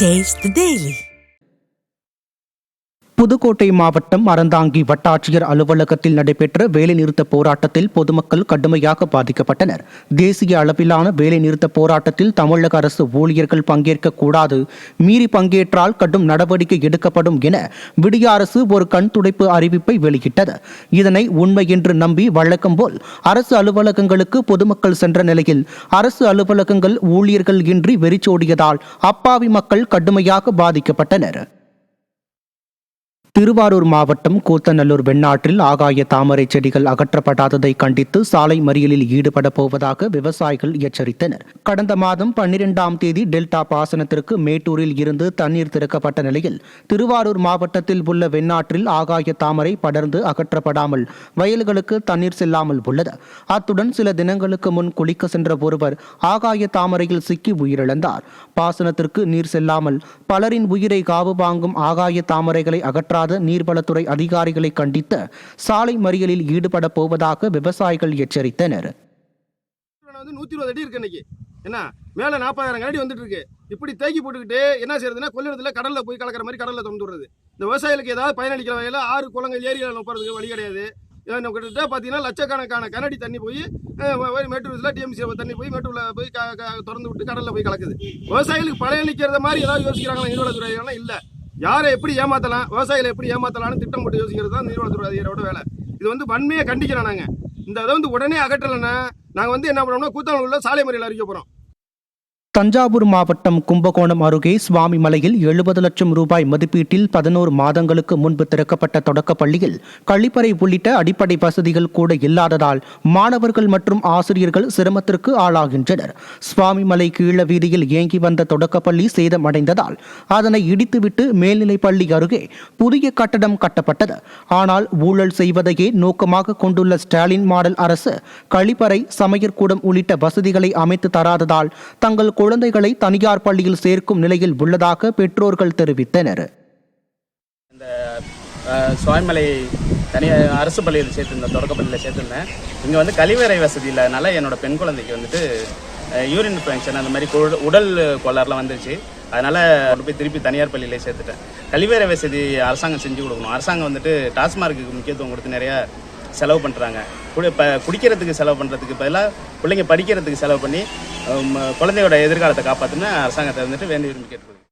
Taste the Daily. Pudukkottai மாவட்டம் அறந்தாங்கி வட்டாட்சியர் அலுவலகத்தில் நடைபெற்ற வேலைநிறுத்த போராட்டத்தில் பொதுமக்கள் கடுமையாக பாதிக்கப்பட்டனர். தேசிய அளவிலான வேலைநிறுத்த போராட்டத்தில் தமிழக அரசு ஊழியர்கள் பங்கேற்கக்கூடாது, மீறி பங்கேற்றால் கடும் நடவடிக்கை எடுக்கப்படும் என விடிய அரசு ஒரு கண் துடைப்பு அறிவிப்பை வெளியிட்டது. இதனை உண்மை என்று நம்பி வழக்கம் போல் அரசு அலுவலகங்களுக்கு பொதுமக்கள் சென்ற நிலையில் அரசு அலுவலகங்கள் ஊழியர்கள் இன்றி வெறிச்சோடியதால் அப்பாவி மக்கள் கடுமையாக பாதிக்கப்பட்டனர். திருவாரூர் மாவட்டம் கூத்தநல்லூர் வெண்ணாற்றில் ஆகாய தாமரை செடிகள் அகற்றப்படாததை கண்டித்து சாலை மறியலில் ஈடுபட போவதாக விவசாயிகள் எச்சரித்தனர். கடந்த மாதம் 12ஆம் தேதி டெல்டா பாசனத்திற்கு மேட்டூரில் இருந்து தண்ணீர் திறக்கப்பட்ட நிலையில் திருவாரூர் மாவட்டத்தில் உள்ள வெண்ணாற்றில் ஆகாய தாமரை படர்ந்து அகற்றப்படாமல் வயல்களுக்கு தண்ணீர் செல்லாமல் உள்ளது. அத்துடன் சில தினங்களுக்கு முன் குளிக்க சென்ற ஒருவர் ஆகாய தாமரையில் சிக்கி உயிரிழந்தார். பாசனத்திற்கு நீர் செல்லாமல் பலரின் உயிரை காவு வாங்கும் ஆகாய தாமரைகளை அகற்ற நீர்வளத்துறை அதிகாரிகளை கண்டித்து சாலை மறியலில் ஈடுபட போவதாக விவசாயிகள் எச்சரித்தனர். 120 அடி இருக்கு இன்னைக்கு, என்ன மேல 40,000 அடி வந்துட்டு இருக்கு. இப்படி தேக்கி போட்டுக்கிட்டு என்ன செய்யறதுன்னா கொள்ளிடத்துல கடல்ல போய் கலக்கிற மாதிரி கடல்ல திறந்து விடுறது. இந்த விவசாயிகளுக்கு ஏதாவது பயனளிக்கிற வகையில் ஆறு குளங்கள் ஏரியாவில் போறதுக்கு வழி கிடையாது. கிட்டத்தட்ட பார்த்தீங்கன்னா லட்சக்கணக்கான கனடி தண்ணி போய் மேட்டூரில் டிஎம்சி தண்ணி போய் மேட்டூரில் போய் திறந்து விட்டு கடலில் போய் கலக்குது. விவசாயிகளுக்கு பயனளிக்கிறத மாதிரி ஏதாவது யோசிக்கிறாங்களா நீர்வளத்துறை? இல்லை. யாரை எப்படி ஏமாத்தலாம், விவசாயிகளை எப்படி ஏமாத்தலாம்னு திட்டம் போட்டு யோசிக்கிறது தான் நீர்வளத்துறை அதிகாரியோட வேலை. இது வன்மையை கண்டிக்கிறோம். நாங்கள் இந்த இதை உடனே அகற்றலைன்னா நாங்கள் என்ன பண்ணோம்னா கூத்தாநல்லூர்ல சாலை மறியல் அறிவிக்க போகிறோம். தஞ்சாவூர் மாவட்டம் கும்பகோணம் அருகே சுவாமி மலையில் 70 லட்சம் ரூபாய் மதிப்பீட்டில் 11 மாதங்களுக்கு முன்பு திறக்கப்பட்ட தொடக்கப் பள்ளியில் கழிப்பறை உள்ளிட்ட அடிப்படை வசதிகள் கூட இல்லாததால் மாணவர்கள் மற்றும் ஆசிரியர்கள் சிரமத்திற்கு ஆளாகின்றனர். சுவாமி மலை கீழ வீதியில் இயங்கி வந்த தொடக்கப்பள்ளி சேதமடைந்ததால் அதனை இடித்துவிட்டு மேல்நிலைப் பள்ளி அருகே புதிய கட்டடம் கட்டப்பட்டது. ஆனால் ஊழல் செய்வதையே நோக்கமாக கொண்டுள்ள ஸ்டாலின் மாடல் அரசு கழிப்பறை, சமையற்கூடம் உள்ளிட்ட வசதிகளை அமைத்து தராததால் தங்கள் குழந்தைகளை தனியார் பள்ளியில் சேர்க்கும் நிலையில் உள்ளதாக பெற்றோர்கள் தெரிவித்தனர். இந்த சுவாமிமலை அரசு பள்ளியில் சேர்த்திருந்தேன், தொடக்க பள்ளியில் சேர்த்திருந்தேன். இங்கே கழிவறை வசதி இல்லாதனால என்னோட பெண் குழந்தைக்கு யூரின் இன்ஃபெக்ஷன் அந்த மாதிரி உடல் கோளாறுலாம் வந்துருச்சு. அதனால் போய் திருப்பி தனியார் பள்ளியிலே சேர்த்துட்டேன். கழிவறை வசதி அரசாங்கம் செஞ்சு கொடுக்கணும். அரசாங்கம் டாஸ்மார்க்கு முக்கியத்துவம் கொடுத்து நிறையா செலவு பண்ணுறாங்க. குடிக்கிறதுக்கு செலவு பண்ணுறதுக்கு பதிலாக பிள்ளைங்க படிக்கிறதுக்கு செலவு பண்ணி குழந்தையோட எதிர்காலத்தை காப்பாற்றுன்னு அரசாங்கத்தை வேண்டி விரும்பி கேட்டுக்கொள்கிறேன்.